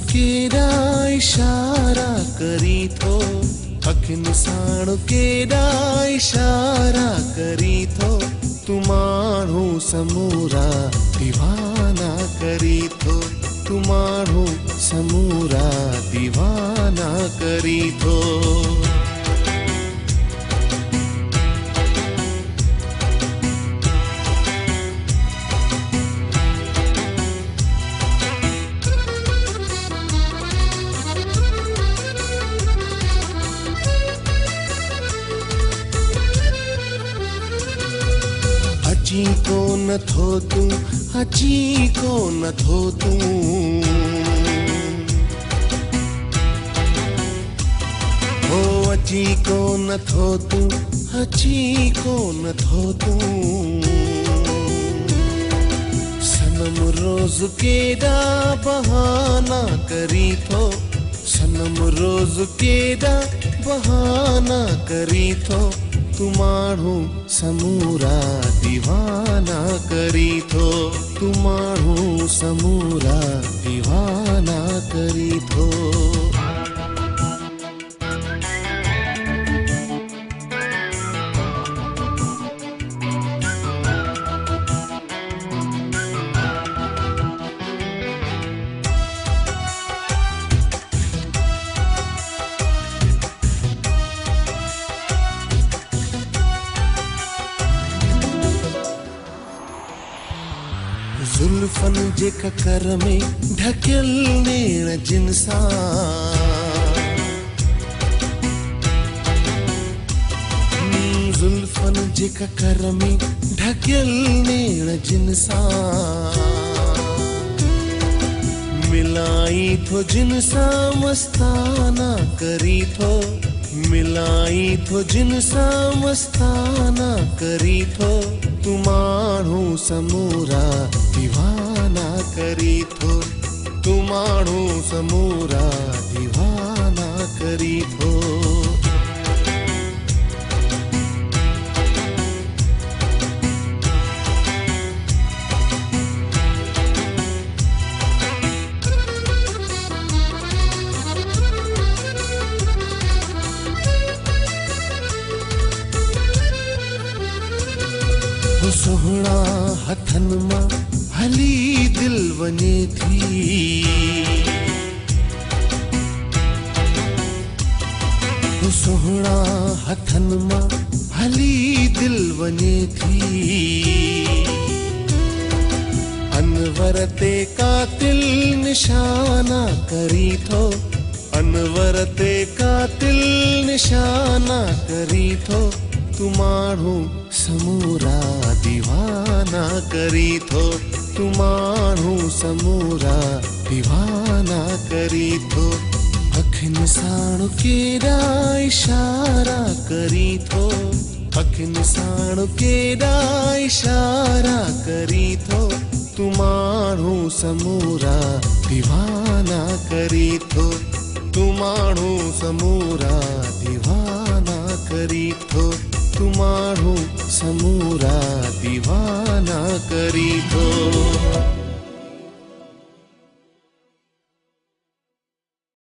केरा इशारा करी थो, अखिन साण केरा इशारा करी थो, तू माण्हू समूरा दीवाना करी थो, तू माण्हू समूरा दीवाना करी थो। अची को न थो तू, अची को न थो तू, ओ अची को न थो तू, अची को न थो तू। सनम रोज केड़ा बहाना करी थो, सनम रोज केड़ा बहाना करी थो, तू माण्हू समूरा दीवाना करी थो, तू माण्हू समूरा दीवाना करी थो। जुल्फन जे ककर में ढकियल नेण जिनसा, जुल्फन जे ककर में ढकियल नेण जिनसा, मिलाई थो जिनसा मस्ताना करी थो, मिलाई थो जिनसा मस्ताना करी थो, तू माण्हू समूरा दीवाना करी थो, तू माण्हू समूरा दीवाना करी थो। सोहणा हथन मां हली दिल वञे थी, सोहणा हथन मां हली दिल वञे थी। अनवर ते कातिल निशाना करी थो, अनवर ते कातिल निशाना करी थो, तू माण्हू समूरा दीवाना करी थो, तू माण्हू समूरा दीवाना करी थो। अखिन साण केड़ा इशारा करी थो, अखिन साण केड़ा इशारा करी थो, तू माण्हू समूरा दीवाना करी थो, तू माण्हू समूरा दीवाना करी थो, तू माण्हू समूरा दीवाना करी थो।